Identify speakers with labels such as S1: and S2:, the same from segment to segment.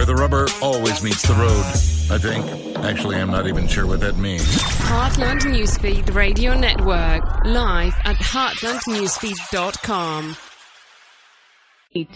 S1: where the rubber always meets the road, I think. Actually, I'm not even sure what that means.
S2: Heartland Newsfeed Radio Network, live at heartlandnewsfeed.com.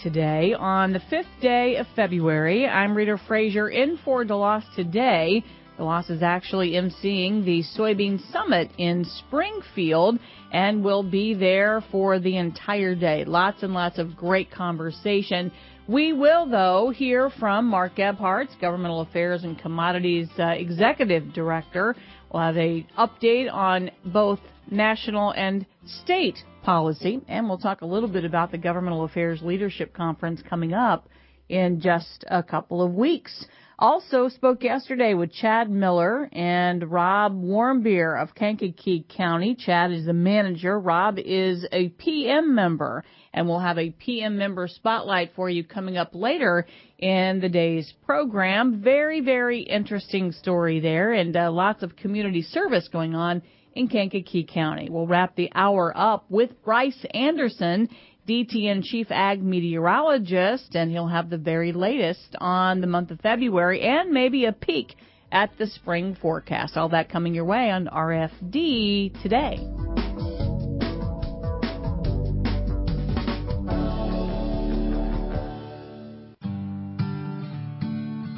S3: Today, on the 5th day of February, I'm Rita Frazier in for DeLoss today. DeLoss is actually emceeing the Soybean Summit in Springfield and will be there for the entire day. Lots and lots of great conversation. We will, though, hear from Mark Gebhardt, Governmental Affairs and Commodities Executive Director. We'll have an update on both national and state policy, and we'll talk a little bit about the Governmental Affairs Leadership Conference coming up in just a couple of weeks. Also spoke yesterday with Chad Miller and Rob Warmbier of Kankakee County. Chad is the manager. Rob is a PM member, and we'll have a PM member spotlight for you coming up later in the day's program. Very, very interesting story there, and lots of community service going on in Kankakee County. We'll wrap the hour up with Bryce Anderson, DTN Chief Ag Meteorologist, and he'll have the very latest on the month of February and maybe a peek at the spring forecast. All that coming your way on RFD today.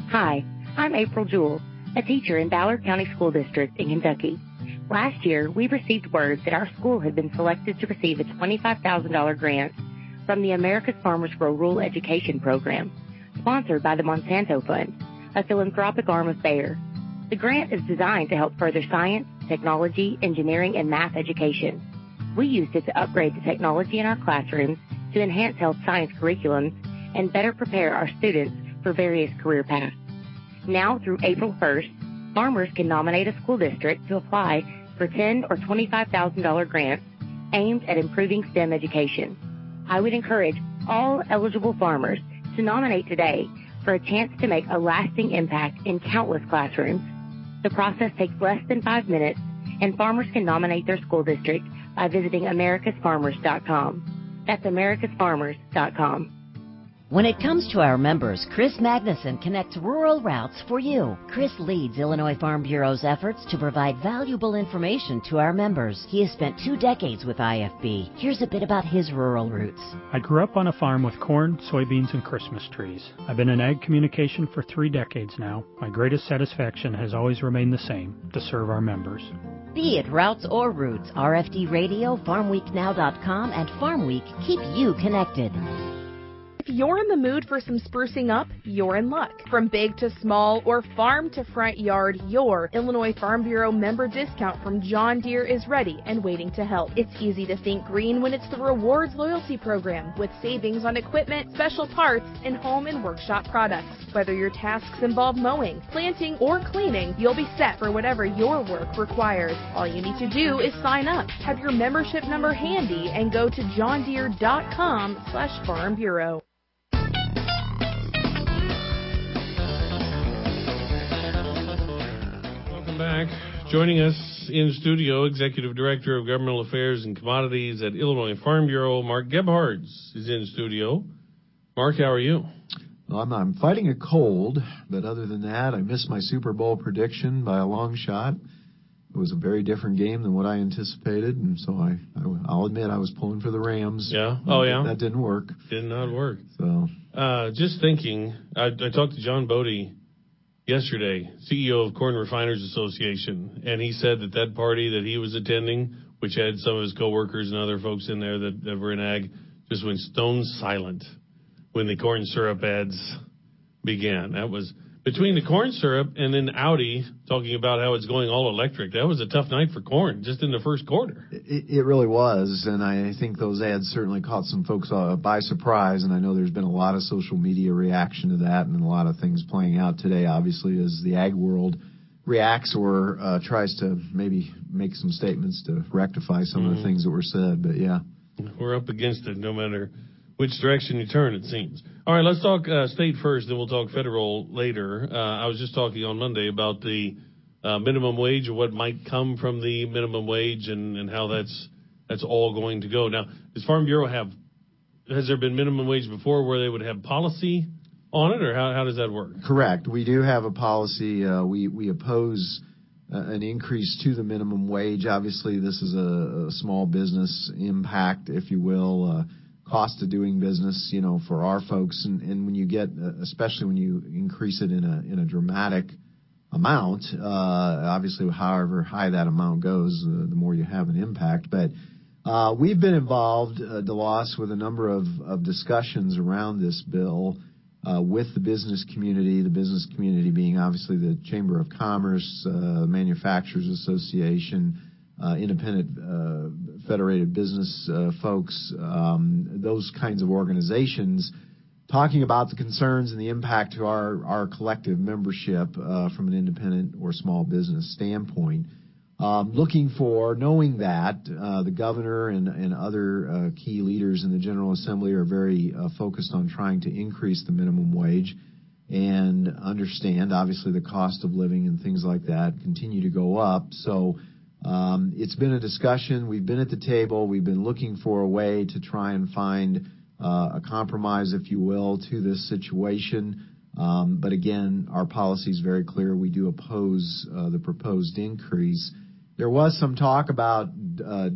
S4: Hi, I'm April Jewell, a teacher in Ballard County School District in Kentucky. Last year, we received word that our school had been selected to receive a $25,000 grant from the America's Farmers for Rural Education Program, sponsored by the Monsanto Fund, a philanthropic arm of Bayer. The grant is designed to help further science, technology, engineering, and math education. We used it to upgrade the technology in our classrooms to enhance health science curriculums and better prepare our students for various career paths. Now, through April 1st, farmers can nominate a school district to apply for $10,000 or $25,000 grants aimed at improving STEM education. I would encourage all eligible farmers to nominate today for a chance to make a lasting impact in countless classrooms. The process takes less than 5 minutes, and farmers can nominate their school district by visiting americasfarmers.com. That's americasfarmers.com.
S5: When it comes to our members, Chris Magnuson connects rural routes for you. Chris leads Illinois Farm Bureau's efforts to provide valuable information to our members. He has spent 2 decades with IFB. Here's a bit about his rural roots.
S6: I grew up on a farm with corn, soybeans, and Christmas trees. I've been in ag communication for 3 decades now. My greatest satisfaction has always remained the same, to serve our members.
S5: Be it routes or roots, RFD Radio, FarmWeekNow.com, and Farm Week keep you connected.
S7: If you're in the mood for some sprucing up, you're in luck. From big to small or farm to front yard, your Illinois Farm Bureau member discount from John Deere is ready and waiting to help. It's easy to think green when it's the Rewards Loyalty Program with savings on equipment, special parts, and home and workshop products. Whether your tasks involve mowing, planting, or cleaning, you'll be set for whatever your work requires. All you need to do is sign up, have your membership number handy, and go to johndeere.com/Farm Bureau.
S8: Back. Joining us in studio, Executive Director of Governmental Affairs and Commodities at Illinois Farm Bureau, Mark Gebhardt is in studio. Mark, how are you?
S9: Well, I'm fighting a cold, but other than that, I missed my Super Bowl prediction by a long shot. It was a very different game than what I anticipated, and so I'll admit I was pulling for the Rams.
S8: Yeah? Oh, yeah?
S9: That didn't work.
S8: Did not work.
S9: So,
S8: just thinking, I talked to John Bodie yesterday, CEO of Corn Refiners Association, and he said that party that he was attending, which had some of his coworkers and other folks in there that were in ag, just went stone silent when the corn syrup ads began. That was between the corn syrup and then Audi talking about how it's going all electric. That was a tough night for corn just in the first quarter.
S9: It really was, and I think those ads certainly caught some folks by surprise, and I know there's been a lot of social media reaction to that and a lot of things playing out today, obviously, as the ag world reacts or tries to maybe make some statements to rectify some of the things that were said, but yeah.
S8: We're up against it no matter which direction you turn, it seems. All right, let's talk state first, then we'll talk federal later. I was just talking on Monday about the minimum wage or what might come from the minimum wage and how that's all going to go. Now, does Farm Bureau has there been minimum wage before where they would have policy on it, or how does that work?
S9: Correct. We do have a policy. We oppose an increase to the minimum wage. Obviously, this is a small business impact, if you will, cost of doing business, for our folks. And when you get, especially when you increase it in a dramatic amount, obviously, however high that amount goes, the more you have an impact. But we've been involved, DeLoss, with a number of discussions around this bill with the business community being obviously the Chamber of Commerce, Manufacturers Association, independent federated business folks, those kinds of organizations, talking about the concerns and the impact to our collective membership from an independent or small business standpoint. Knowing that the governor and other key leaders in the General Assembly are very focused on trying to increase the minimum wage and understand, obviously, the cost of living and things like that continue to go up. So it's been a discussion. We've been at the table. We've been looking for a way to try and find a compromise, if you will, to this situation. But again, our policy is very clear. We do oppose the proposed increase. There was some talk about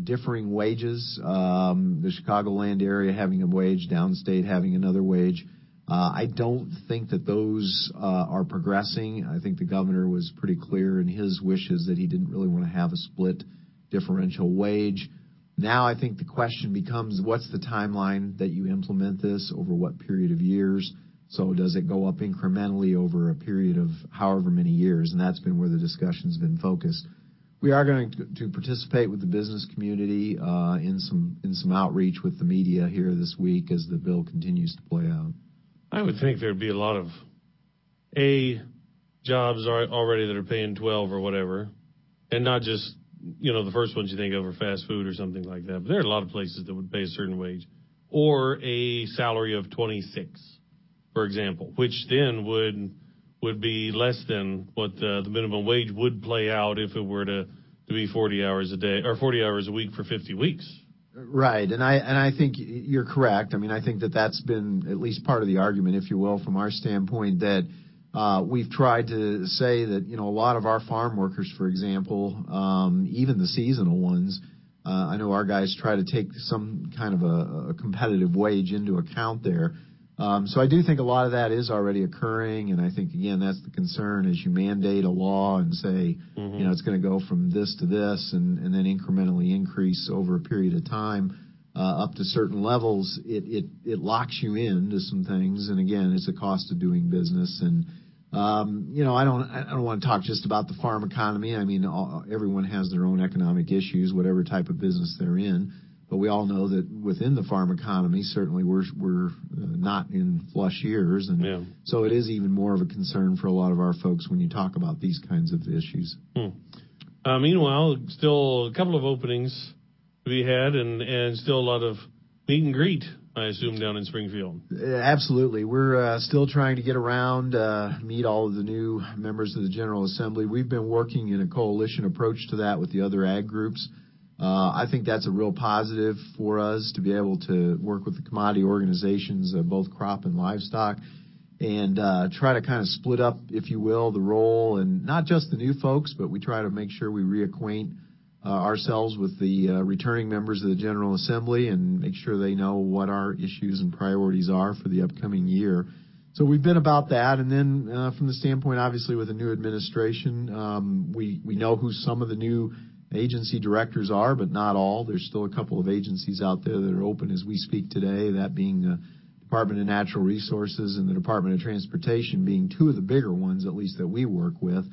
S9: differing wages, the Chicagoland area having a wage, downstate having another wage. I don't think that those are progressing. I think the governor was pretty clear in his wishes that he didn't really want to have a split differential wage. Now I think the question becomes, what's the timeline that you implement this, over what period of years? So does it go up incrementally over a period of however many years? And that's been where the discussion's been focused. We are going to participate with the business community in some outreach with the media here this week as the bill continues to play out.
S8: I would think there'd be a lot of jobs already that are paying 12 or whatever, and not just the first ones you think of are fast food or something like that. But there are a lot of places that would pay a certain wage, or a salary of 26, for example, which then would be less than what the minimum wage would play out if it were to be 40 hours a day or 40 hours a week for 50 weeks.
S9: Right, and I think you're correct. I mean, I think that's been at least part of the argument, if you will, from our standpoint, that we've tried to say that a lot of our farm workers, for example, even the seasonal ones, I know our guys try to take some kind of a competitive wage into account there. So I do think a lot of that is already occurring, and I think, again, that's the concern as you mandate a law and say, it's going to go from this to this and then incrementally increase over a period of time up to certain levels. It locks you into some things, and again, it's a cost of doing business. And I don't want to talk just about the farm economy. I mean, everyone has their own economic issues, whatever type of business they're in. But we all know that within the farm economy, certainly we're not in flush years. And so it is even more of a concern for a lot of our folks when you talk about these kinds of issues.
S8: Meanwhile, still a couple of openings to be had and still a lot of meet and greet, I assume, down in Springfield.
S9: Absolutely. We're still trying to get around, meet all of the new members of the General Assembly. We've been working in a coalition approach to that with the other ag groups. I think that's a real positive for us to be able to work with the commodity organizations, both crop and livestock, and try to kind of split up, if you will, the role, and not just the new folks, but we try to make sure we reacquaint ourselves with the returning members of the General Assembly and make sure they know what our issues and priorities are for the upcoming year. So we've been about that. And then from the standpoint, obviously, with the new administration, we know who some of the new agency directors are, but not all. There's still a couple of agencies out there that are open as we speak today, that being the Department of Natural Resources and the Department of Transportation being two of the bigger ones, at least that we work with.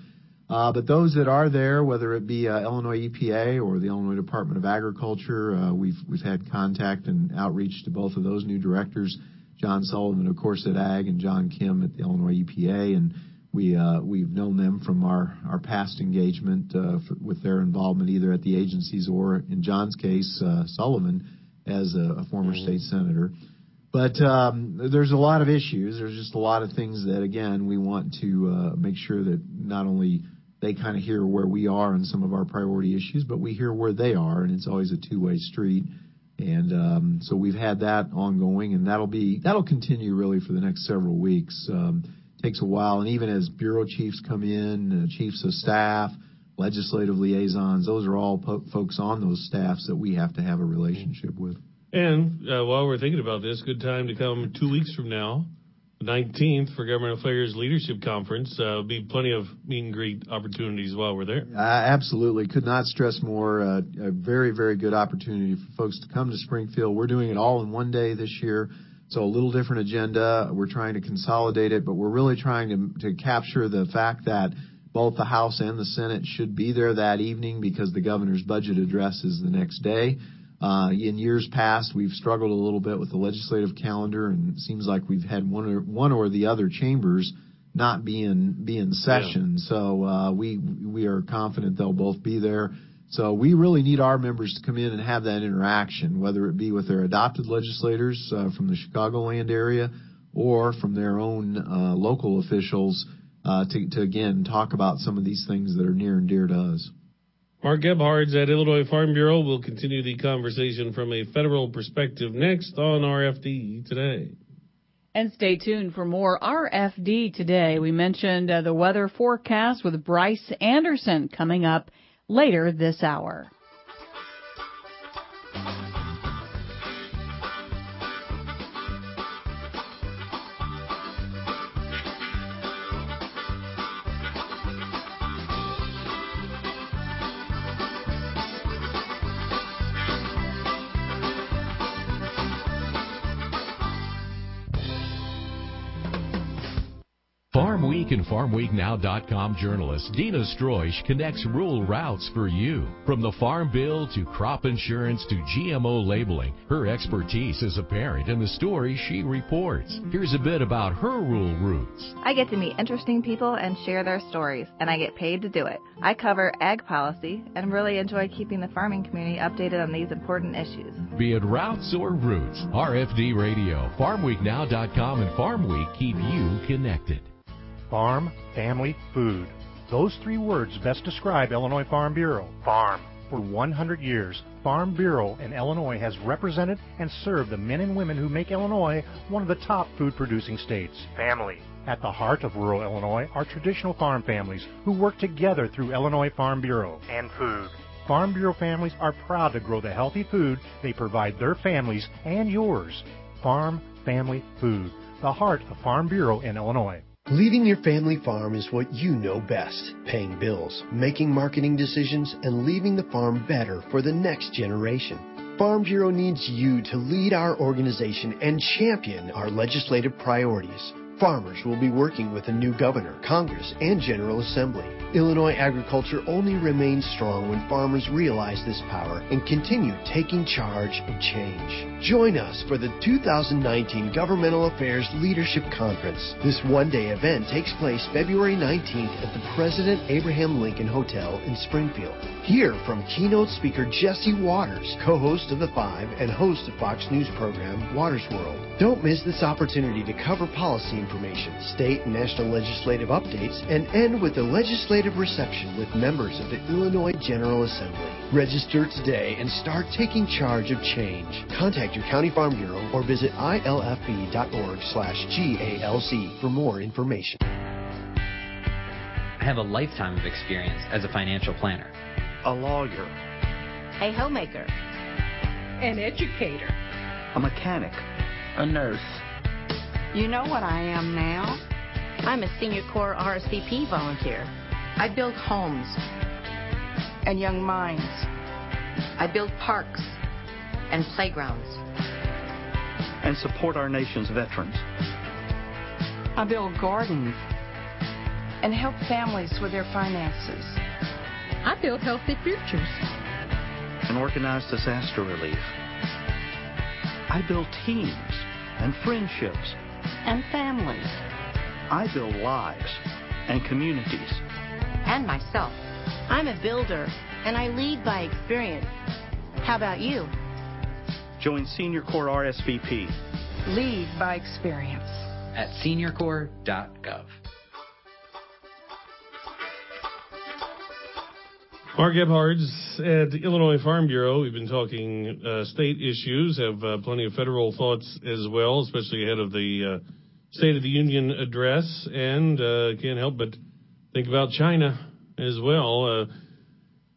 S9: But those that are there, whether it be Illinois EPA or the Illinois Department of Agriculture, we've had contact and outreach to both of those new directors, John Sullivan, of course, at Ag, and John Kim at the Illinois EPA, and we've known them from our past engagement with their involvement either at the agencies or, in John's case, Sullivan as a former state senator. But there's a lot of issues. There's just a lot of things that, again, we want to make sure that not only they kind of hear where we are on some of our priority issues, but we hear where they are, and it's always a two-way street. And so we've had that ongoing, and that'll continue really for the next several weeks. Takes a while, and even as bureau chiefs come in, chiefs of staff, legislative liaisons, those are all folks on those staffs that we have to have a relationship with.
S8: And while we're thinking about this, good time to come 2 weeks from now, the 19th, for Government Affairs Leadership Conference. There'll be plenty of meet and greet opportunities while we're there.
S9: Absolutely. Could not stress more. A very, very good opportunity for folks to come to Springfield. We're doing it all in one day this year, so a little different agenda. We're trying to consolidate it, but we're really trying to capture the fact that both the House and the Senate should be there that evening because the governor's budget address is the next day. In years past, we've struggled a little bit with the legislative calendar, and it seems like we've had one or the other chambers not be in session. Yeah. So we are confident they'll both be there. So we really need our members to come in and have that interaction, whether it be with their adopted legislators from the Chicagoland area or from their own local officials to again talk about some of these things that are near and dear to us.
S8: Mark Gebhards at Illinois Farm Bureau will continue the conversation from a federal perspective next on RFD Today.
S3: And stay tuned for more RFD Today. We mentioned the weather forecast with Bryce Anderson coming up later this hour.
S10: Farm Week and FarmWeekNow.com journalist Dina Stroish connects rural routes for you. From the Farm Bill to crop insurance to GMO labeling, her expertise is apparent in the stories she reports. Here's a bit about her rural roots.
S11: I get to meet interesting people and share their stories, and I get paid to do it. I cover ag policy and really enjoy keeping the farming community updated on these important issues.
S10: Be it routes or roots, RFD Radio, FarmWeekNow.com, and Farm Week keep you connected.
S12: Farm, family, food. Those three words best describe Illinois Farm Bureau. Farm. For 100 years, Farm Bureau in Illinois has represented and served the men and women who make Illinois one of the top food-producing states. Family. At the heart of rural Illinois are traditional farm families who work together through Illinois Farm Bureau. And food. Farm Bureau families are proud to grow the healthy food they provide their families and yours. Farm, family, food. The heart of Farm Bureau in Illinois.
S13: Leading your family farm is what you know best. Paying bills, making marketing decisions, and leaving the farm better for the next generation. Farm Bureau needs you to lead our organization and champion our legislative priorities. Farmers will be working with a new governor, Congress, and General Assembly. Illinois agriculture only remains strong when farmers realize this power and continue taking charge of change. Join us for the 2019 Governmental Affairs Leadership Conference. This one-day event takes place February 19th at the President Abraham Lincoln Hotel in Springfield. Hear from keynote speaker Jesse Waters, co-host of The Five and host of Fox News program Waters World. Don't miss this opportunity to cover policy information, state and national legislative updates, and end with a legislative reception with members of the Illinois General Assembly. Register today and start taking charge of change. Contact your county farm bureau or visit ilfb.org/GALC for more information.
S14: I have a lifetime of experience as a financial planner,
S15: a lawyer,
S16: a homemaker,
S17: an educator,
S15: a mechanic,
S18: a nurse.
S16: You know what I am now? I'm a Senior Corps RSVP volunteer. I build homes and young minds. I build parks and playgrounds.
S15: And support our nation's veterans.
S17: I build gardens and help families with their finances.
S19: I build healthy futures.
S15: And organize disaster relief. I build teams and friendships.
S16: And families.
S15: I build lives and communities.
S16: And myself. I'm a builder, and I lead by experience. How about you?
S15: Join Senior Corps RSVP.
S17: Lead by experience.
S14: At seniorcorps.gov.
S8: Mark Gebhard's at the Illinois Farm Bureau. We've been talking state issues, have plenty of federal thoughts as well, especially ahead of the State of the Union address, and can't help but think about China as well.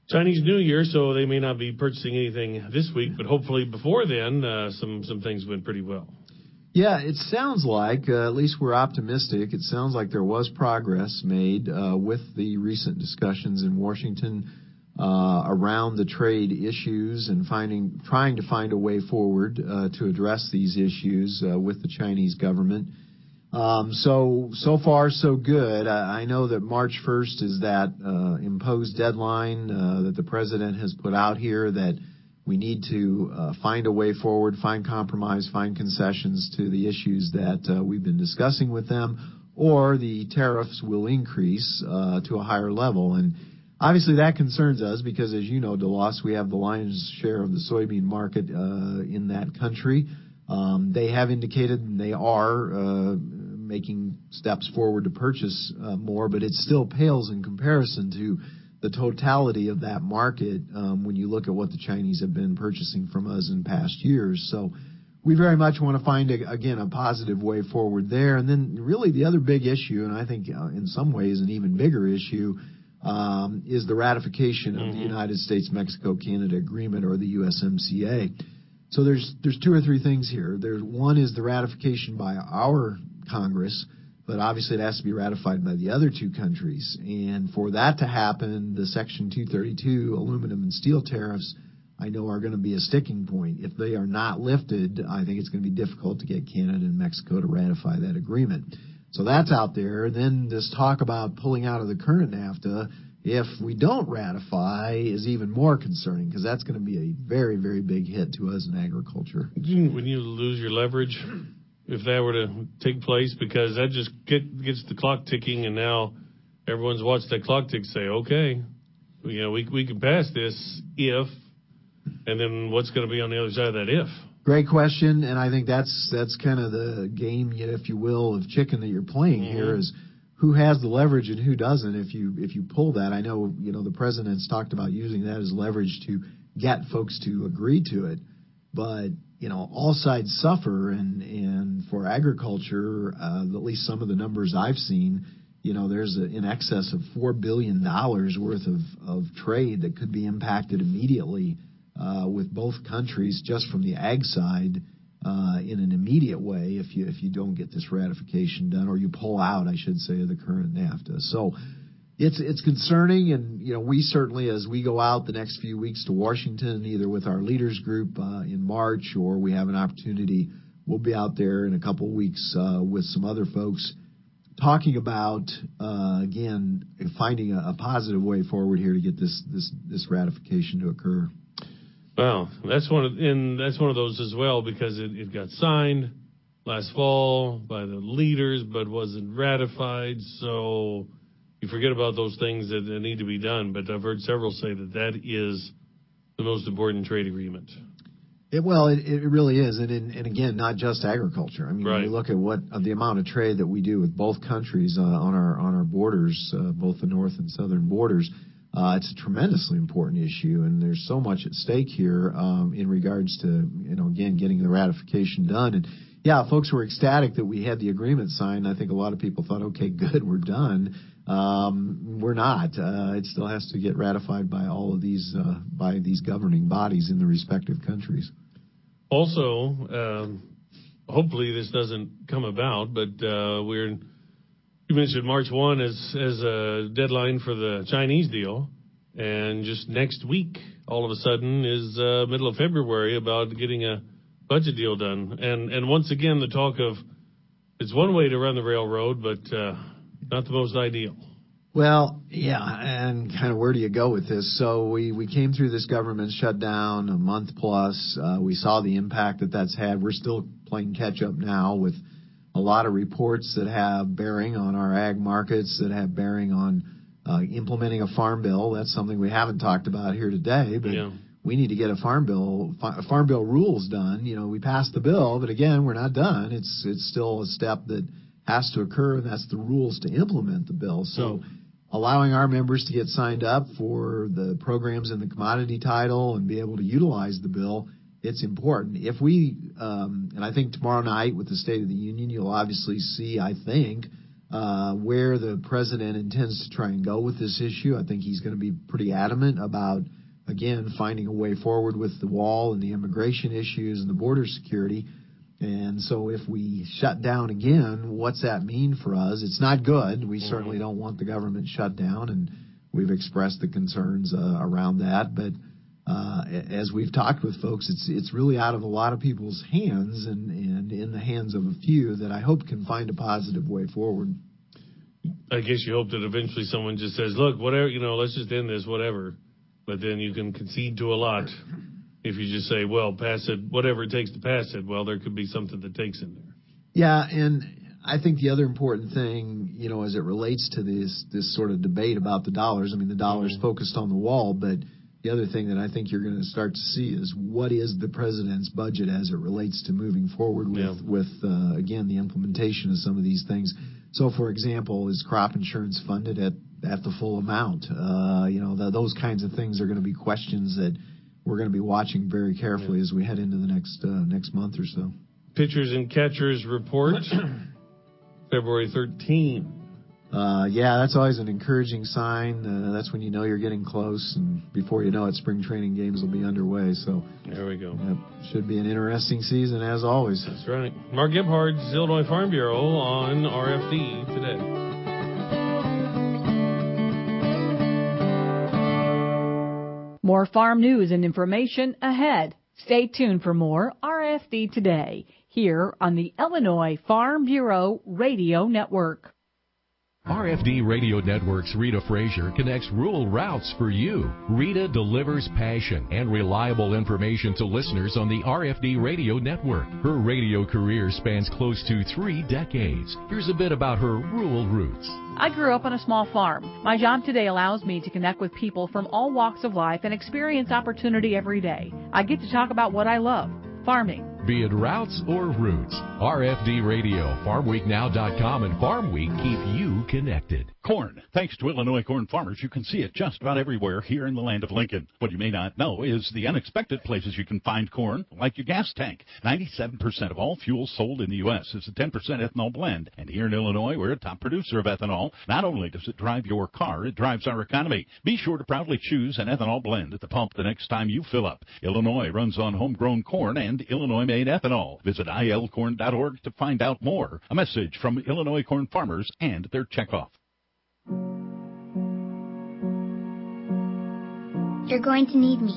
S8: Chinese New Year, so they may not be purchasing anything this week, but hopefully before then, some things went pretty well.
S9: Yeah, it sounds like, at least we're optimistic, it sounds like there was progress made with the recent discussions in Washington around the trade issues and trying to find a way forward to address these issues with the Chinese government. So far, so good. I know that March 1st is that imposed deadline that the president has put out here, that we need to find a way forward, find compromise, find concessions to the issues that we've been discussing with them, or the tariffs will increase to a higher level. And obviously that concerns us because, as you know, DeLoss, we have the lion's share of the soybean market in that country. They have indicated they are making steps forward to purchase more, but it still pales in comparison to the totality of that market when you look at what the Chinese have been purchasing from us in past years. So we very much want to find, again, a positive way forward there. And then really the other big issue, and I think in some ways an even bigger issue, is the ratification of the United States-Mexico-Canada Agreement, or the USMCA. So there's two or three things here. One is the ratification by our Congress, but obviously it has to be ratified by the other two countries. And for that to happen, the Section 232 aluminum and steel tariffs, I know, are going to be a sticking point. If they are not lifted, I think it's going to be difficult to get Canada and Mexico to ratify that agreement. So that's out there. Then this talk about pulling out of the current NAFTA, if we don't ratify, is even more concerning, because that's going to be a very, very big hit to us in agriculture.
S8: When you lose your leverage, if that were to take place, because that just gets the clock ticking, and now everyone's watched that clock tick, say, okay, we can pass this if, and then what's going to be on the other side of that if?
S9: Great question, and I think that's kind of the game, if you will, of chicken that you're playing here, is who has the leverage and who doesn't. If you pull that, I know the president's talked about using that as leverage to get folks to agree to it, but all sides suffer, and for agriculture, at least some of the numbers I've seen, there's in excess of $4 billion worth of trade that could be impacted immediately with both countries just from the ag side in an immediate way if you don't get this ratification done, or you pull out, I should say, of the current NAFTA. So it's concerning, and we certainly, as we go out the next few weeks to Washington, either with our leaders group in March, or we have an opportunity, we'll be out there in a couple of weeks with some other folks talking about again finding a positive way forward here to get this ratification to occur.
S8: Well, that's one of those as well, because it got signed last fall by the leaders, but wasn't ratified. So you forget about those things that need to be done. But I've heard several say that is the most important trade agreement.
S9: It really is, and again, not just agriculture. I mean, when you look at the amount of trade that we do with both countries on our borders, both the north and southern borders. It's a tremendously important issue, and there's so much at stake here in regards to, again, getting the ratification done. And, yeah, folks were ecstatic that we had the agreement signed. I think a lot of people thought, okay, good, we're done. We're not. It still has to get ratified by all of these governing bodies in the respective countries.
S8: Also, hopefully this doesn't come about, but you mentioned March 1 as a deadline for the Chinese deal, and just next week, all of a sudden, is middle of February about getting a budget deal done. And once again, the talk of it's one way to run the railroad, but not the most ideal.
S9: Well, yeah, and kind of where do you go with this? So we came through this government shutdown a month plus. We saw the impact that's had. We're still playing catch up now with a lot of reports that have bearing on our ag markets, that have bearing on implementing a farm bill. That's something we haven't talked about here today, but we need to get a farm bill rules done. We passed the bill, but again, we're not done. It's still a step that has to occur, and that's the rules to implement the bill. So allowing our members to get signed up for the programs in the commodity title and be able to utilize the bill, it's important. If we, and I think tomorrow night with the State of the Union, you'll obviously see, I think, where the president intends to try and go with this issue. I think he's going to be pretty adamant about, again, finding a way forward with the wall and the immigration issues and the border security. And so if we shut down again, what's that mean for us? It's not good. We certainly don't want the government shut down, and we've expressed the concerns around that. But as we've talked with folks, it's really out of a lot of people's hands and in the hands of a few that I hope can find a positive way forward.
S8: I guess you hope that eventually someone just says, look, whatever, let's just end this, whatever. But then you can concede to a lot. If you just say, well, pass it, whatever it takes to pass it, well, there could be something that takes in there.
S9: Yeah, and I think the other important thing, as it relates to this sort of debate about the dollars, I mean, the dollar's focused on the wall, but the other thing that I think you're going to start to see is what is the president's budget as it relates to moving forward with again, the implementation of some of these things. So, for example, is crop insurance funded at the full amount? Those kinds of things are going to be questions that we're going to be watching very carefully as we head into the next month or so.
S8: Pitchers and catchers report, February 13th.
S9: That's always an encouraging sign. That's when you know you're getting close, and before you know it, spring training games will be underway. So
S8: there we go.
S9: Should be an interesting season, as always.
S8: That's right. Mark Gebhardt's Illinois Farm Bureau on RFD today.
S3: More farm news and information ahead. Stay tuned for more RFD Today here on the Illinois Farm Bureau Radio Network.
S10: RFD Radio Network's Rita Frazier connects rural routes for you. Rita delivers passion and reliable information to listeners on the RFD Radio Network. Her radio career spans close to 3 decades. Here's a bit about her rural roots.
S3: I grew up on a small farm. My job today allows me to connect with people from all walks of life and experience opportunity every day. I get to talk about what I love, farming.
S10: Be it routes or roots, RFD Radio, FarmWeekNow.com, and Farm Week keep you connected.
S18: Corn. Thanks to Illinois corn farmers, you can see it just about everywhere here in the land of Lincoln. What you may not know is the unexpected places you can find corn, like your gas tank. 97% of all fuel sold in the U.S. is a 10% ethanol blend. And here in Illinois, we're a top producer of ethanol. Not only does it drive your car, it drives our economy. Be sure to proudly choose an ethanol blend at the pump the next time you fill up. Illinois runs on homegrown corn and Illinois-made ethanol. Visit ilcorn.org to find out more. A message from Illinois corn farmers and their checkoff.
S20: You're going to need me.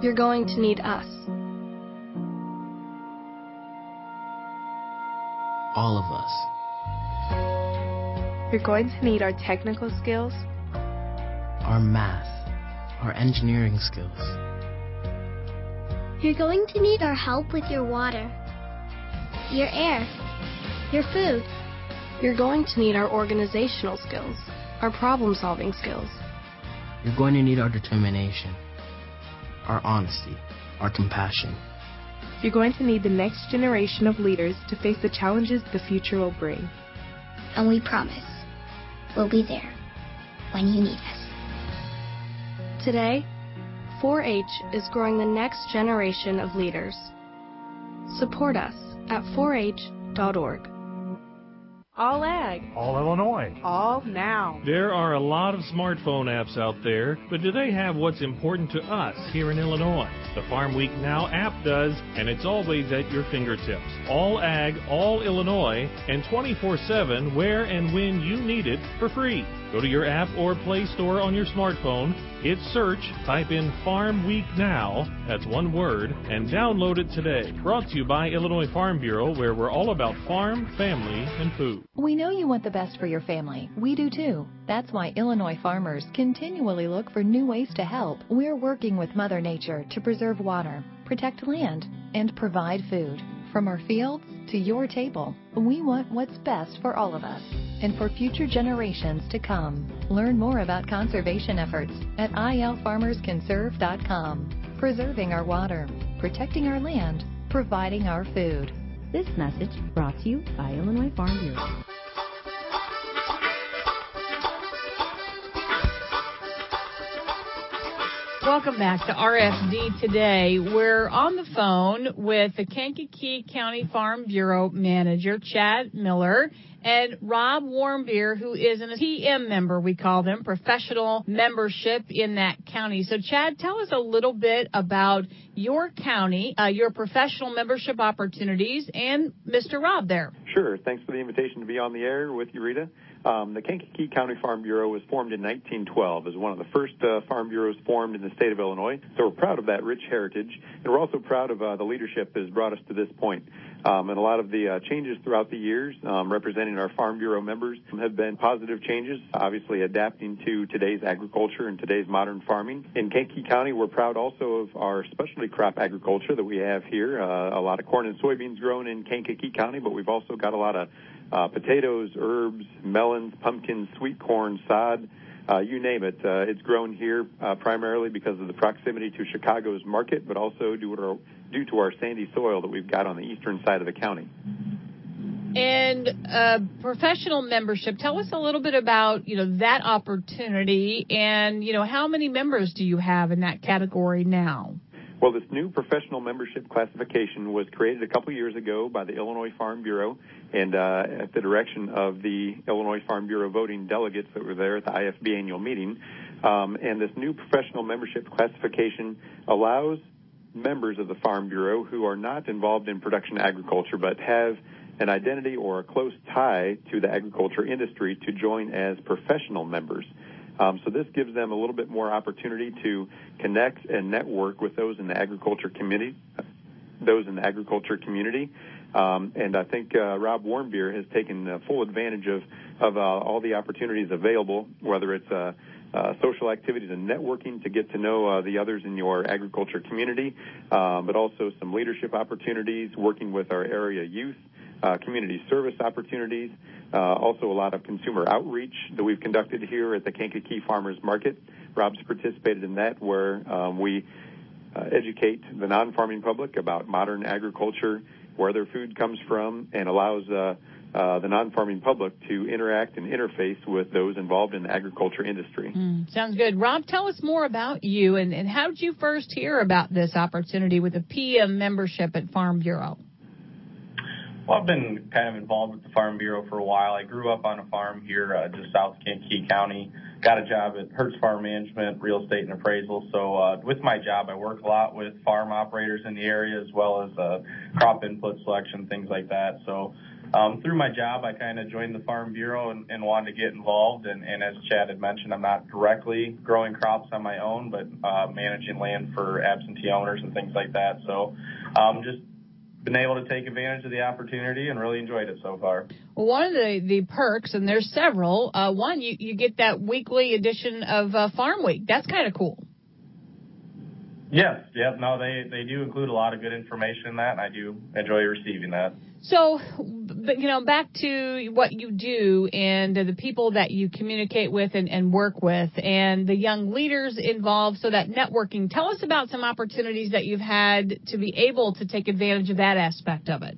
S21: You're going to need us.
S22: All of us.
S7: You're going to need our technical skills,
S22: our math, our engineering skills.
S20: You're going to need our help with your water, your air, your food.
S21: You're going to need our organizational skills, our problem-solving skills.
S22: You're going to need our determination, our honesty, our compassion.
S7: You're going to need the next generation of leaders to face the challenges the future will bring.
S20: And we promise, we'll be there when you need us.
S21: Today, 4-H is growing the next generation of leaders. Support us at 4h.org.
S7: All ag.
S12: All Illinois.
S7: All now.
S8: There are a lot of smartphone apps out there, but do they have what's important to us here in Illinois? The Farm Week Now app does, and it's always at your fingertips. All ag, all Illinois, and 24/7 where and when you need it for free. Go to your app or Play Store on your smartphone, hit search, type in Farm Week Now, that's one word, and download it today. Brought to you by Illinois Farm Bureau, where we're all about farm, family, and food.
S23: We know you want the best for your family. We do too. That's why Illinois farmers continually look for new ways to help. We're working with Mother Nature to preserve water, protect land, and provide food. From our fields to your table, we want what's best for all of us and for future generations to come. Learn more about conservation efforts at ilfarmersconserve.com. Preserving our water, protecting our land, providing our food.
S24: This message brought to you by Illinois Farm Bureau.
S3: Welcome back to RFD Today. We're on the phone with the Kankakee County Farm Bureau Manager, Chad Miller, and Rob Warmbier, who is a PM member, we call them, professional membership in that county. So, Chad, tell us a little bit about your county, your professional membership opportunities, and Mr. Rob there.
S1: Sure. Thanks for the invitation to be on the air with you, Rita. The Kankakee County Farm Bureau was formed in 1912 as one of the first farm bureaus formed in the state of Illinois. So we're proud of that rich heritage, and we're also proud of the leadership that has brought us to this point. And a lot of the changes throughout the years representing our Farm Bureau members have been positive changes, obviously adapting to today's agriculture and today's modern farming. In Kankakee County, we're proud also of our specialty crop agriculture that we have here. A lot of corn and soybeans grown in Kankakee County, but we've also got a lot of potatoes, herbs, melons, pumpkins, sweet corn, sod, you name it. It's grown here primarily because of the proximity to Chicago's market, but also due to our sandy soil that we've got on the eastern side of the county.
S3: And professional membership, tell us a little bit about, that opportunity and, how many members do you have in that category now?
S1: Well, this new professional membership classification was created a couple years ago by the Illinois Farm Bureau and at the direction of the Illinois Farm Bureau voting delegates that were there at the IFB annual meeting. And this new professional membership classification allows members of the Farm Bureau who are not involved in production agriculture but have an identity or a close tie to the agriculture industry to join as professional members. So this gives them a little bit more opportunity to connect and network with those in the agriculture community. And I think Rob Warmbier has taken full advantage of all the opportunities available, whether it's social activities and networking to get to know the others in your agriculture community, but also some leadership opportunities, working with our area youth, community service opportunities, also a lot of consumer outreach that we've conducted here at the Kankakee Farmers Market. Rob's participated in that, where we educate the non-farming public about modern agriculture, where their food comes from, and allows the non-farming public to interact and interface with those involved in the agriculture industry.
S3: Sounds good. Rob, tell us more about you, and how did you first hear about this opportunity with a PM membership at Farm Bureau?
S2: Well, I've been kind of involved with the Farm Bureau for a while. I grew up on a farm here just south of Kankakee County. Got a job at Hertz Farm Management, Real Estate and Appraisal. So with my job, I work a lot with farm operators in the area as well as crop input selection, things like that. So through my job, I kind of joined the Farm Bureau and wanted to get involved. And as Chad had mentioned, I'm not directly growing crops on my own, but managing land for absentee owners and things like that. So just been able to take advantage of the opportunity and really enjoyed it so far.
S3: Well, one of the perks, and there's several, one, you get that weekly edition of Farm Week. That's kind of cool.
S2: Yes, no, they do include a lot of good information in that, and I do enjoy receiving that.
S3: So, back to what you do and the people that you communicate with and work with and the young leaders involved, so that networking. Tell us about some opportunities that you've had to be able to take advantage of that aspect of it.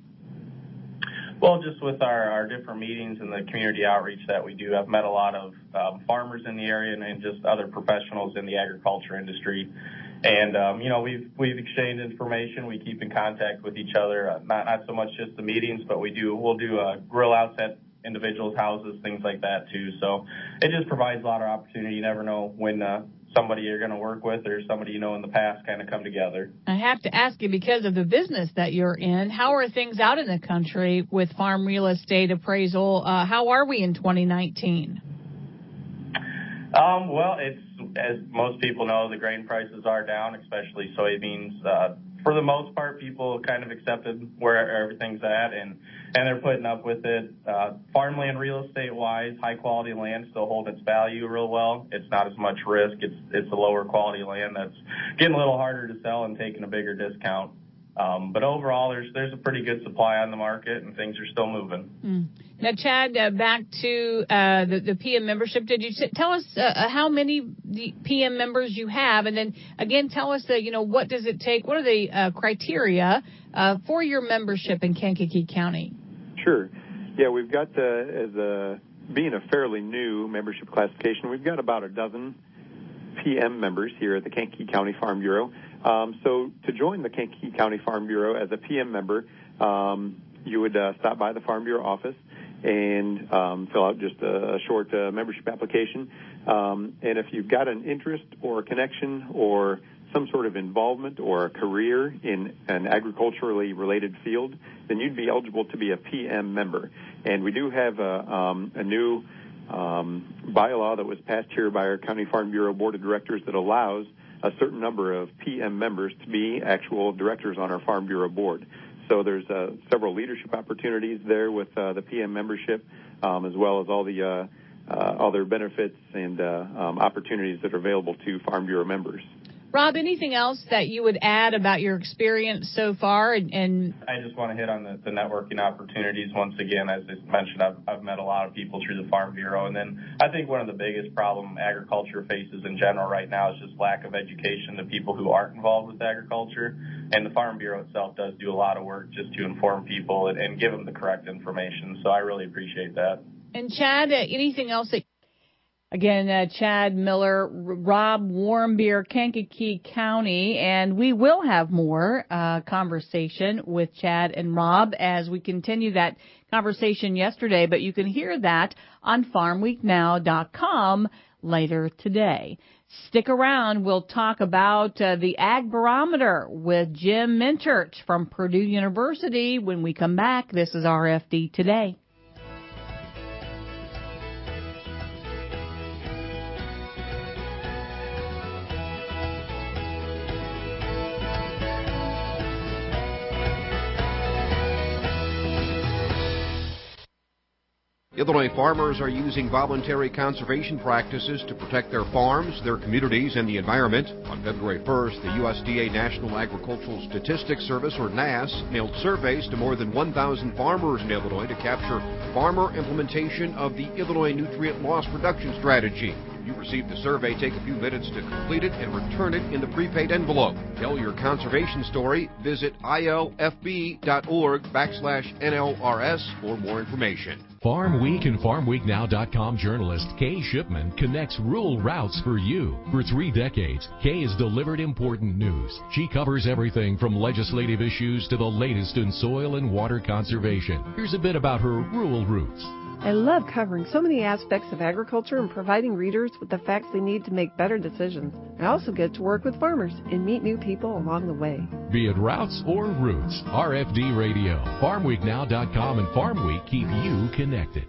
S2: Well, just with our different meetings and the community outreach that we do, I've met a lot of farmers in the area and just other professionals in the agriculture industry. And, we've exchanged information. We keep in contact with each other, not so much just the meetings, but we'll do grill outs at individuals' houses, things like that, too. So it just provides a lot of opportunity. You never know when somebody you're going to work with or somebody you know in the past kind of come together.
S3: I have to ask you, because of the business that you're in, how are things out in the country with farm real estate appraisal? How are we in 2019?
S2: Well, it's, as most people know, the grain prices are down, especially soybeans. For the most part, people kind of accepted where everything's at, and they're putting up with it. Farmland real estate-wise, high-quality land still holds its value real well. It's not as much risk. It's a lower quality land that's getting a little harder to sell and taking a bigger discount. But overall, there's a pretty good supply on the market, and things are still moving.
S3: Now, Chad, back to the PM membership. Did you tell us how many PM members you have? And then, again, tell us, what does it take? What are the criteria for your membership in Kankakee County?
S1: Sure. Yeah, we've got, being a fairly new membership classification, we've got about a dozen PM members here at the Kankakee County Farm Bureau. So to join the Kankakee County Farm Bureau as a PM member, you would stop by the Farm Bureau office and fill out just a short membership application. And if you've got an interest or a connection or some sort of involvement or a career in an agriculturally related field, then you'd be eligible to be a PM member. And we do have a new bylaw that was passed here by our County Farm Bureau Board of Directors that allows a certain number of PM members to be actual directors on our Farm Bureau board. So there's several leadership opportunities there with the PM membership, as well as all the other benefits and opportunities that are available to Farm Bureau members.
S3: Rob, anything else that you would add about your experience so far? And
S2: I just want to hit on the networking opportunities. Once again, as I mentioned, I've met a lot of people through the Farm Bureau. And then I think one of the biggest problem agriculture faces in general right now is just lack of education to people who aren't involved with agriculture. And the Farm Bureau itself does do a lot of work just to inform people and give them the correct information. So I really appreciate that.
S3: And Chad, anything else that... Again, Chad Miller, Rob Warmbier, Kankakee County, and we will have more conversation with Chad and Rob as we continue that conversation yesterday, but you can hear that on farmweeknow.com later today. Stick around. We'll talk about the Ag Barometer with Jim Mintert from Purdue University when we come back. This is RFD Today.
S4: Illinois farmers are using voluntary conservation practices to protect their farms, their communities, and the environment. On February 1st, the USDA National Agricultural Statistics Service, or NASS, mailed surveys to more than 1,000 farmers in Illinois to capture farmer implementation of the Illinois Nutrient Loss Reduction Strategy. If you received the survey, take a few minutes to complete it and return it in the prepaid envelope. Tell your conservation story. Visit ilfb.org/NLRS for more information.
S10: Farm Week and FarmWeekNow.com journalist Kay Shipman connects rural routes for you. For 3 decades, Kay has delivered important news. She covers everything from legislative issues to the latest in soil and water conservation. Here's a bit about her rural roots.
S5: I love covering so many aspects of agriculture and providing readers with the facts they need to make better decisions. I also get to work with farmers and meet new people along the way.
S10: Be it routes or roots, RFD Radio, FarmWeekNow.com, and Farm Week keep you connected.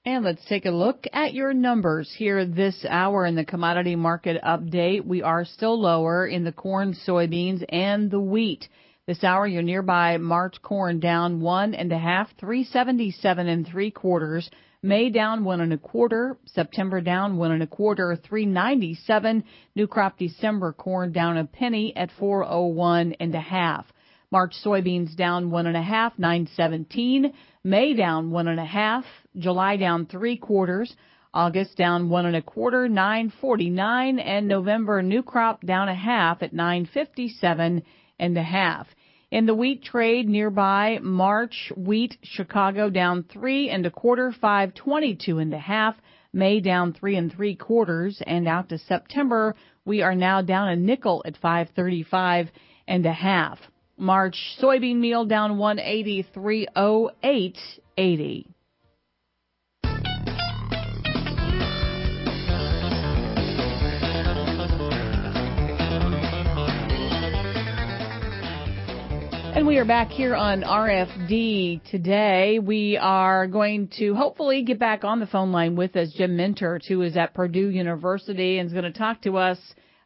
S3: And let's take a look at your numbers here this hour in the commodity market update. We are still lower in the corn, soybeans, and the wheat. This hour, your nearby March corn down 1.5, 377 3/4. May down 1 1/4. September down 1 1/4, 397. New crop December corn down a penny at 401 1/2. March soybeans down 1.5, 917. May down 1.5. July down 3/4. August down 1 1/4, 949, and November new crop down a half at 957 1/2. In the wheat trade nearby, March wheat Chicago down 3 1/4, 522 1/2. May down 3 3/4, and out to September we are now down a nickel at 535 1/2. March soybean meal down 180, 308.80. And we are back here on RFD today. We are going to hopefully get back on the phone line with us Jim Mintert, who is at Purdue University and is going to talk to us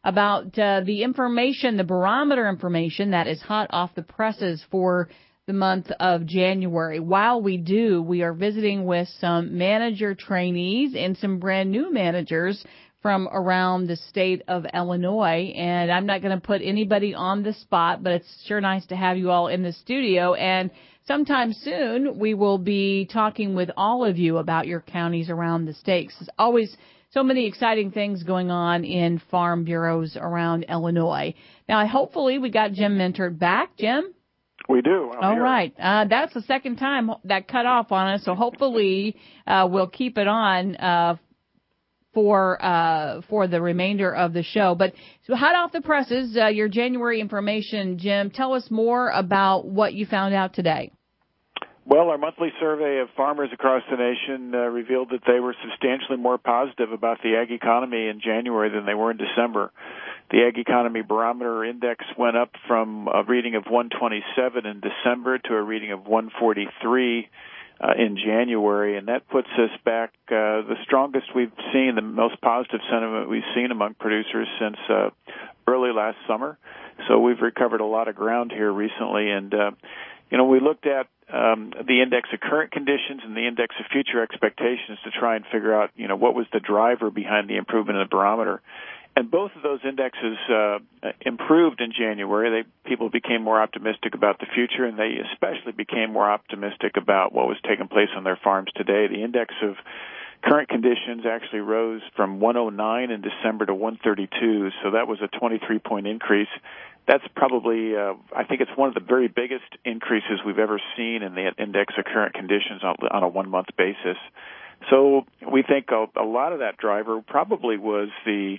S3: about the information, the barometer information that is hot off the presses for the month of January. While we do, we are visiting with some manager trainees and some brand new managers from around the state of Illinois. And I'm not going to put anybody on the spot, but it's sure nice to have you all in the studio. And sometime soon, we will be talking with all of you about your counties around the state. There's always so many exciting things going on in farm bureaus around Illinois. Now, hopefully, we got Jim Mintert back. Jim?
S6: We do.
S3: All right. That's the second time that cut off on us, so hopefully we'll keep it on for the remainder of the show. But so hot off the presses, your January information, Jim. Tell us more about what you found out today.
S6: Well, our monthly survey of farmers across the nation revealed that they were substantially more positive about the ag economy in January than they were in December. The Ag Economy Barometer Index went up from a reading of 127 in December to a reading of 143 in January, and that puts us back the strongest we've seen, the most positive sentiment we've seen among producers since early last summer. So we've recovered a lot of ground here recently, and we looked at the index of current conditions and the index of future expectations to try and figure out, what was the driver behind the improvement in the barometer. And both of those indexes improved in January. People became more optimistic about the future, and they especially became more optimistic about what was taking place on their farms today. The index of current conditions actually rose from 109 in December to 132, so that was a 23-point increase. That's probably, I think it's one of the very biggest increases we've ever seen in the index of current conditions on a one-month basis. So we think a lot of that driver probably was the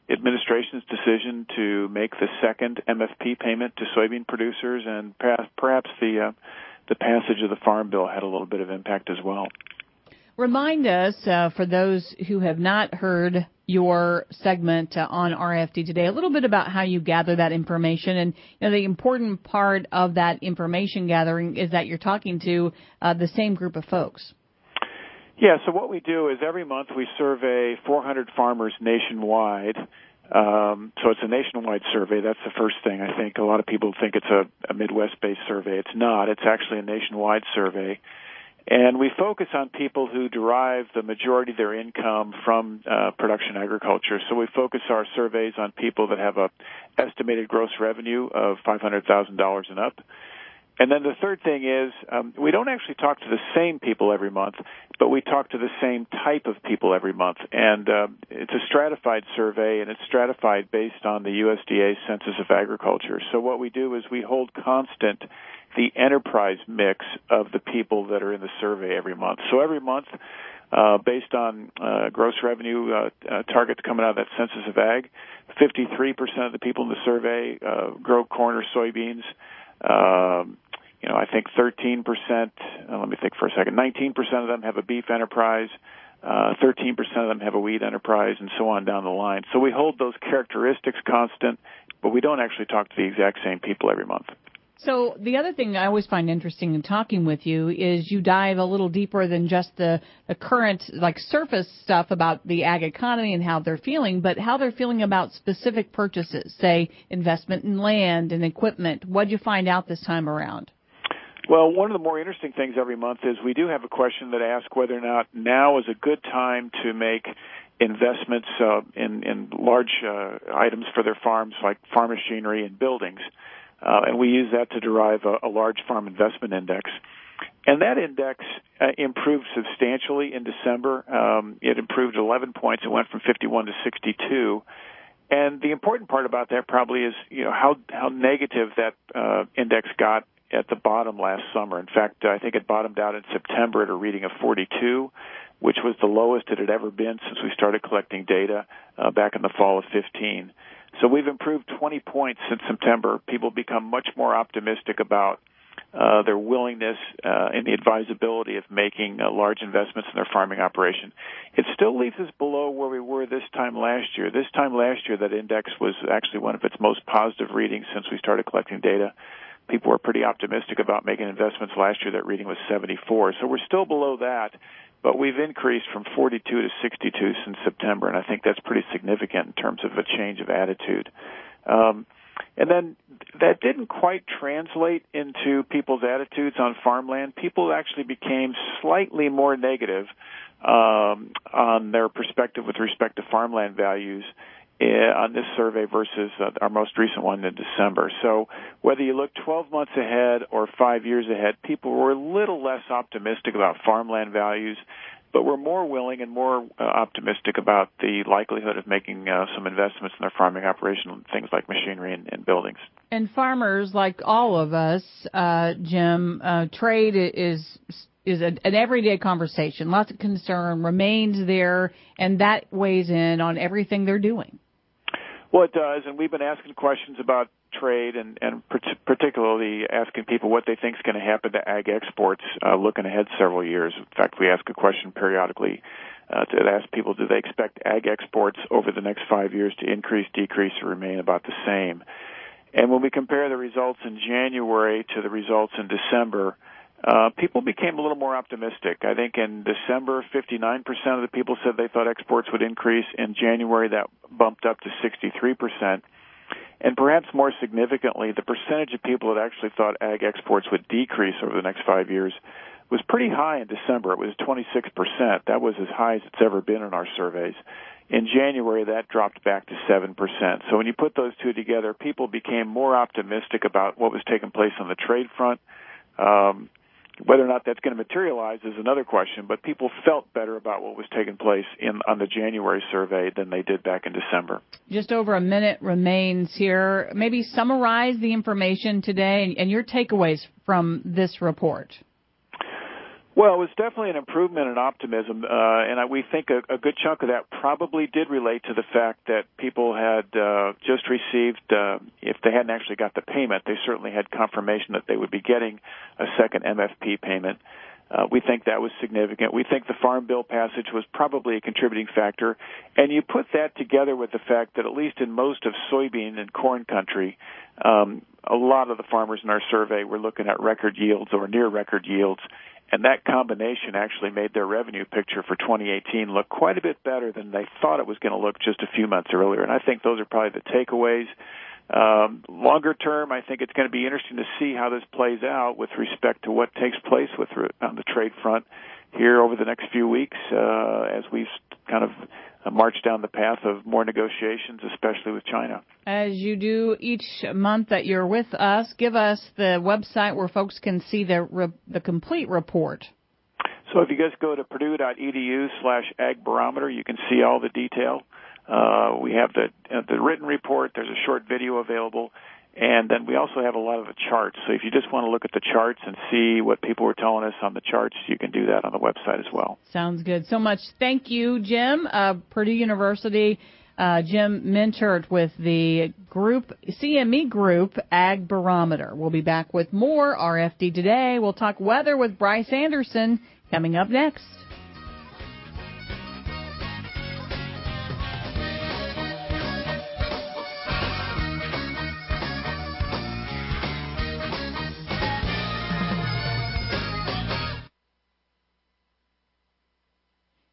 S6: administration's decision to make the second MFP payment to soybean producers, and perhaps the passage of the Farm Bill had a little bit of impact as well.
S3: Remind us, for those who have not heard your segment on RFD today, a little bit about how you gather that information. And the important part of that information gathering is that you're talking to the same group of folks.
S6: Yeah, so what we do is every month we survey 400 farmers nationwide. So it's a nationwide survey. That's the first thing. I think a lot of people think it's a Midwest-based survey. It's not. It's actually a nationwide survey. And we focus on people who derive the majority of their income from production agriculture. So we focus our surveys on people that have a estimated gross revenue of $500,000 and up. And then the third thing is we don't actually talk to the same people every month, but we talk to the same type of people every month. And it's a stratified survey, and it's stratified based on the USDA Census of Agriculture. So what we do is we hold constant the enterprise mix of the people that are in the survey every month. So every month, based on gross revenue targets coming out of that Census of Ag, 53% of the people in the survey grow corn or soybeans. I think 13%, let me think for a second, 19% of them have a beef enterprise, 13% of them have a wheat enterprise, and so on down the line. So we hold those characteristics constant, but we don't actually talk to the exact same people every month.
S3: So the other thing I always find interesting in talking with you is you dive a little deeper than just the current, surface stuff about the ag economy and how they're feeling, but how they're feeling about specific purchases, say investment in land and equipment. What did you find out this time around?
S6: Well, one of the more interesting things every month is we do have a question that asks whether or not now is a good time to make investments in large items for their farms, like farm machinery and buildings. And we use that to derive a large farm investment index. And that index improved substantially in December. It improved 11 points. It went from 51 to 62. And the important part about that probably is, how negative that index got at the bottom last summer. In fact, I think it bottomed out in September at a reading of 42, which was the lowest it had ever been since we started collecting data back in the fall of 15. So we've improved 20 points since September. People become much more optimistic about their willingness and the advisability of making large investments in their farming operation. It still leaves us below where we were this time last year. This time last year, that index was actually one of its most positive readings since we started collecting data. People were pretty optimistic about making investments last year. That reading was 74. So we're still below that, but we've increased from 42 to 62 since September, and I think that's pretty significant in terms of a change of attitude. And then that didn't quite translate into people's attitudes on farmland. People actually became slightly more negative on their perspective with respect to farmland values on this survey versus our most recent one in December. So whether you look 12 months ahead or 5 years ahead, people were a little less optimistic about farmland values, but were more willing and more optimistic about the likelihood of making some investments in their farming operation, things like machinery and buildings. And
S3: farmers, like all of us, Jim, trade is is an everyday conversation. Lots of concern remains there, and that weighs in on everything they're doing.
S6: Well, it does, and we've been asking questions about trade and particularly asking people what they think is going to happen to ag exports looking ahead several years. In fact, we ask a question periodically to ask people, do they expect ag exports over the next 5 years to increase, decrease, or remain about the same? And when we compare the results in January to the results in December, people became a little more optimistic. I think in December, 59% of the people said they thought exports would increase. In January, that bumped up to 63%. And perhaps more significantly, the percentage of people that actually thought ag exports would decrease over the next 5 years was pretty high in December. It was 26%. That was as high as it's ever been in our surveys. In January, that dropped back to 7%. So when you put those two together, people became more optimistic about what was taking place on the trade front. Whether or not that's going to materialize is another question, but people felt better about what was taking place on the January survey than they did back in December.
S3: Just over a minute remains here. Maybe summarize the information today and your takeaways from this report.
S6: Well, it was definitely an improvement in optimism, and we think a good chunk of that probably did relate to the fact that people had just received, if they hadn't actually got the payment, they certainly had confirmation that they would be getting a second MFP payment. We think that was significant. We think the Farm Bill passage was probably a contributing factor, and you put that together with the fact that at least in most of soybean and corn country, a lot of the farmers in our survey were looking at record yields or near record yields. And that combination actually made their revenue picture for 2018 look quite a bit better than they thought it was going to look just a few months earlier. And I think those are probably the takeaways. Longer term, I think it's going to be interesting to see how this plays out with respect to what takes place on the trade front here over the next few weeks as we've kind of march down the path of more negotiations, especially with China.
S3: As you do each month that you're with us, give us the website where folks can see the complete report.
S6: So if you guys go to purdue.edu/agbarometer, you can see all the detail. We have the written report. There's a short video available. And then we also have a lot of the charts. So if you just want to look at the charts and see what people were telling us on the charts, you can do that on the website as well.
S3: Sounds good. So much. Thank you, Jim. Purdue University, Jim Mintert with the CME Group Ag Barometer. We'll be back with more RFD Today. We'll talk weather with Bryce Anderson coming up next.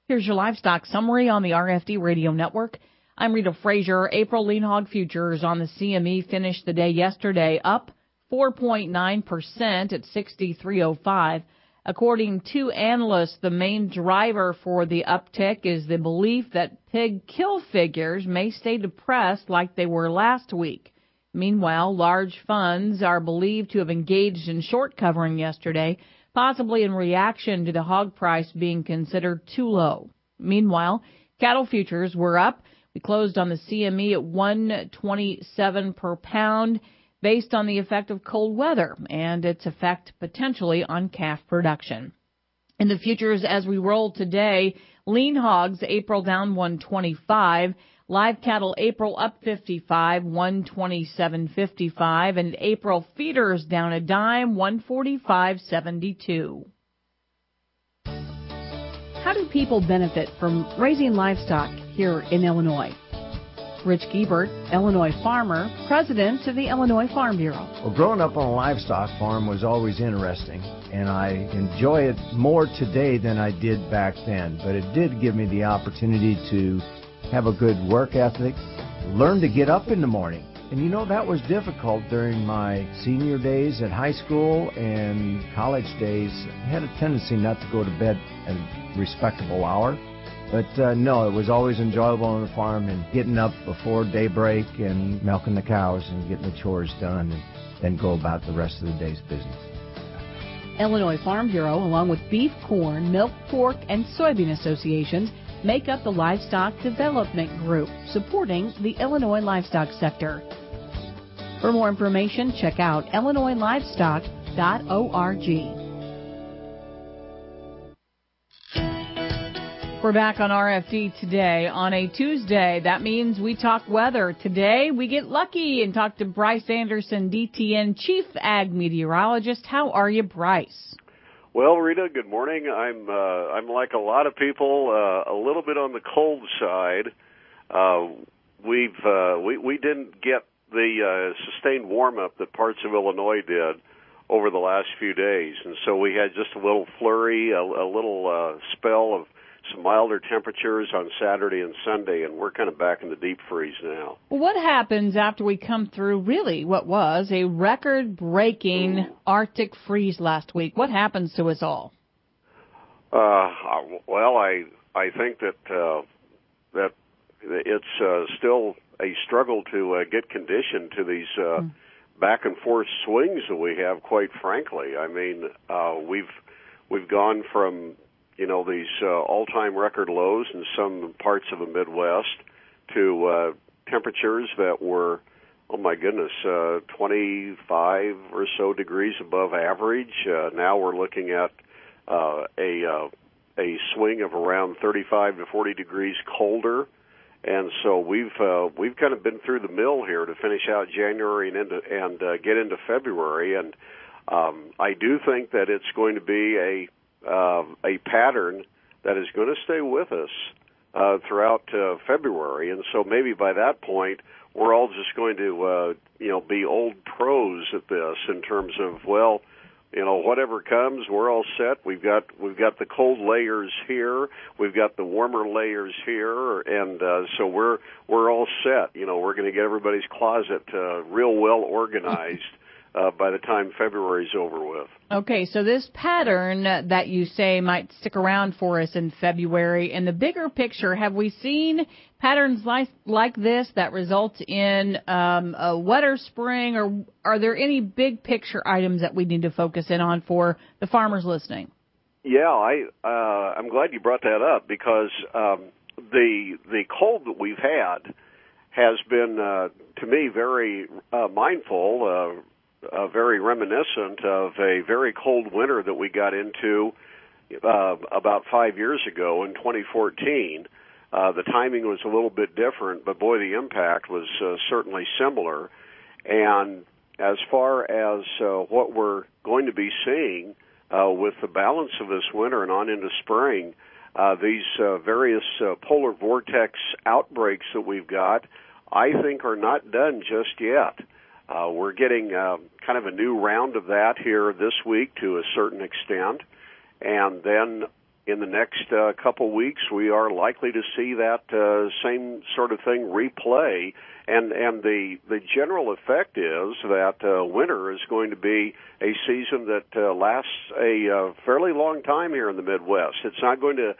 S3: Here's your livestock summary on the RFD Radio Network. I'm Rita Frazier. April lean hog futures on the CME finished the day yesterday up 4.9% at 63.05. According to analysts, the main driver for the uptick is the belief that pig kill figures may stay depressed like they were last week. Meanwhile, large funds are believed to have engaged in short covering yesterday, possibly in reaction to the hog price being considered too low. Meanwhile, cattle futures were up. We closed on the CME at $127 per pound based on the effect of cold weather and its effect potentially on calf production. In the futures as we roll today, lean hogs April down 125. Live cattle April up 55, 127.55, and April feeders down a dime, 145.72.
S11: How do people benefit from raising livestock here in Illinois? Rich Giebert, Illinois farmer, president of the Illinois Farm Bureau.
S13: Well, growing up on a livestock farm was always interesting, and I enjoy it more today than I did back then. But it did give me the opportunity to have a good work ethic, learn to get up in the morning. And you know, that was difficult during my senior days at high school and college days. I had a tendency not to go to bed at a respectable hour. But no, it was always enjoyable on the farm and getting up before daybreak and milking the cows and getting the chores done and then go about the rest of the day's business.
S11: Illinois Farm Bureau, along with beef, corn, milk, pork, and soybean associations, make up the Livestock Development Group, supporting the Illinois livestock sector. For more information, check out illinoislivestock.org.
S3: We're back on RFD today on a Tuesday. That means we talk weather. Today we get lucky and talk to Bryce Anderson, DTN Chief Ag Meteorologist. How are you, Bryce?
S15: Well, Rita, good morning. I'm like a lot of people, a little bit on the cold side. We didn't get the sustained warm up that parts of Illinois did over the last few days, and so we had just a little flurry, a little spell of some milder temperatures on Saturday and Sunday, and we're kind of back in the deep freeze now.
S3: What happens after we come through really what was a record-breaking Arctic freeze last week? What happens to us all?
S15: Well, I think that it's still a struggle to get conditioned to these back and forth swings that we have. Quite frankly, I mean, we've gone from these all-time record lows in some parts of the Midwest to temperatures that were, oh my goodness, 25 or so degrees above average. Now we're looking at a swing of around 35 to 40 degrees colder. And so we've kind of been through the mill here to finish out January and get into February. And I do think that it's going to be a pattern that is going to stay with us throughout February, and so maybe by that point we're all just going to be old pros at this in terms of whatever comes, we're all set. We've got the cold layers here, we've got the warmer layers here, and so we're all set. We're going to get everybody's closet real well organized by the time February's over with.
S3: Okay, so this pattern that you say might stick around for us in February, in the bigger picture, have we seen patterns like this that result in a wetter spring, or are there any big picture items that we need to focus in on for the farmers listening?
S15: Yeah, I'm glad you brought that up, because the cold that we've had has been, to me, very mindful, very reminiscent of a very cold winter that we got into about 5 years ago in 2014. The timing was a little bit different, but boy, the impact was certainly similar. And as far as what we're going to be seeing with the balance of this winter and on into spring, these various polar vortex outbreaks that we've got, I think are not done just yet. We're getting kind of a new round of that here this week to a certain extent, and then in the next couple weeks we are likely to see that same sort of thing replay, and the general effect is that winter is going to be a season that lasts a fairly long time here in the Midwest. It's not going to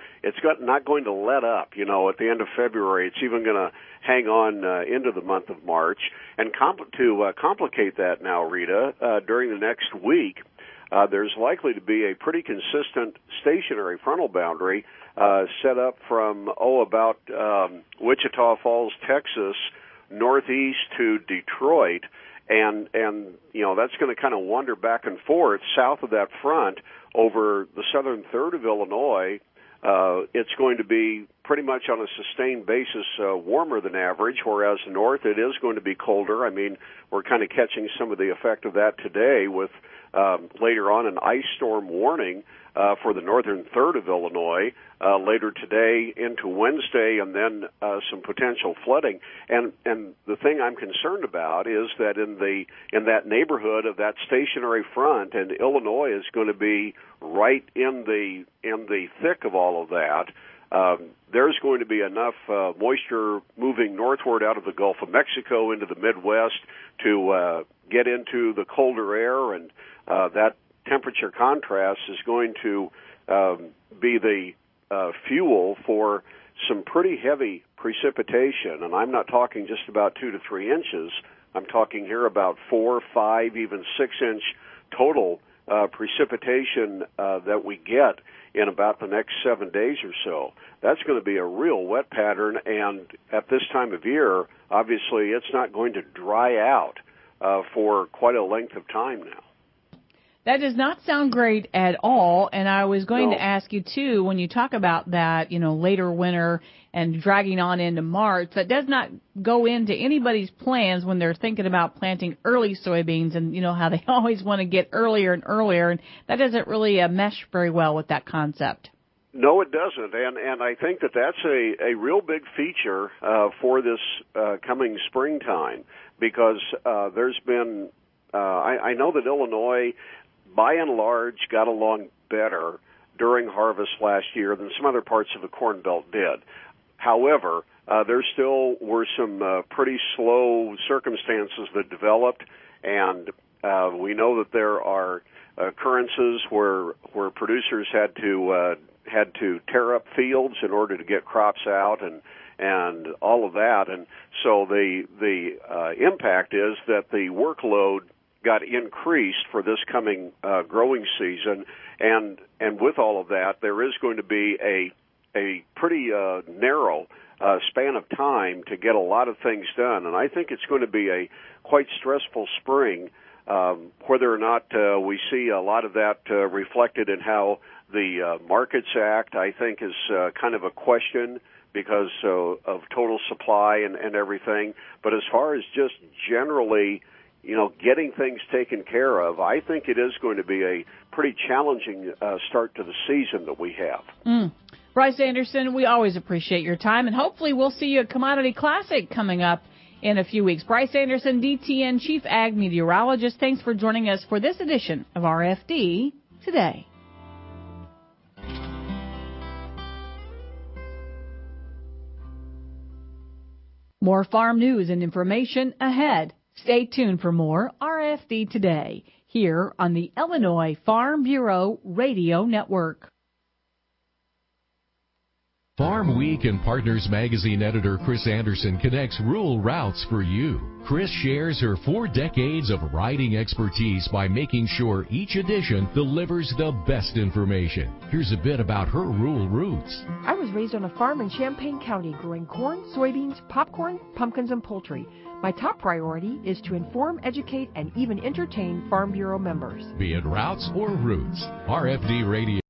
S15: let up. At the end of February, it's even going to hang on into the month of March. And to complicate that now, Rita, during the next week, there's likely to be a pretty consistent stationary frontal boundary set up from, about Wichita Falls, Texas, northeast to Detroit. And that's going to kind of wander back and forth south of that front over the southern third of Illinois. It's going to be pretty much on a sustained basis warmer than average, whereas north it is going to be colder. I mean, we're kind of catching some of the effect of that today with later on an ice storm warning for the northern third of Illinois later today into Wednesday, and then some potential flooding. And the thing I'm concerned about is that in that neighborhood of that stationary front, and Illinois is going to be right in the thick of all of that. There's going to be enough moisture moving northward out of the Gulf of Mexico into the Midwest to get into the colder air, and that temperature contrast is going to be the fuel for some pretty heavy precipitation. And I'm not talking just about 2 to 3 inches. I'm talking here about 4, 5, even 6-inch total precipitation that we get in about the next 7 days or so. That's going to be a real wet pattern, and at this time of year, obviously it's not going to dry out for quite a length of time now.
S3: That does not sound great at all. And I was going to ask you, too, when you talk about that, later winter and dragging on into March, that does not go into anybody's plans when they're thinking about planting early soybeans and, how they always want to get earlier and earlier. And that doesn't really mesh very well with that concept.
S15: No, it doesn't. And I think that's a real big feature for this coming springtime, because there's been, I know that Illinois, by and large, got along better during harvest last year than some other parts of the Corn Belt did. However, there still were some pretty slow circumstances that developed, and we know that there are occurrences where producers had to tear up fields in order to get crops out and all of that. And so the impact is that the workload got increased for this coming growing season, and with all of that, there is going to be a pretty narrow span of time to get a lot of things done, and I think it's going to be a quite stressful spring. Whether or not we see a lot of that reflected in how the Markets Act, I think, is kind of a question because of total supply and everything. But as far as just generally, getting things taken care of, I think it is going to be a pretty challenging start to the season that we have.
S3: Bryce Anderson, we always appreciate your time, and hopefully we'll see you at Commodity Classic coming up in a few weeks. Bryce Anderson, DTN Chief Ag Meteorologist, thanks for joining us for this edition of RFD Today. More farm news and information ahead. Stay tuned for more RFD Today here on the Illinois Farm Bureau Radio Network.
S10: Farm Week and Partners Magazine editor Chris Anderson connects rural routes for you. Chris shares her 4 decades of riding expertise by making sure each edition delivers the best information. Here's a bit about her rural roots.
S16: I was raised on a farm in Champaign County growing corn, soybeans, popcorn, pumpkins, and poultry. My top priority is to inform, educate, and even entertain Farm Bureau members.
S10: Be it routes or roots, RFD Radio.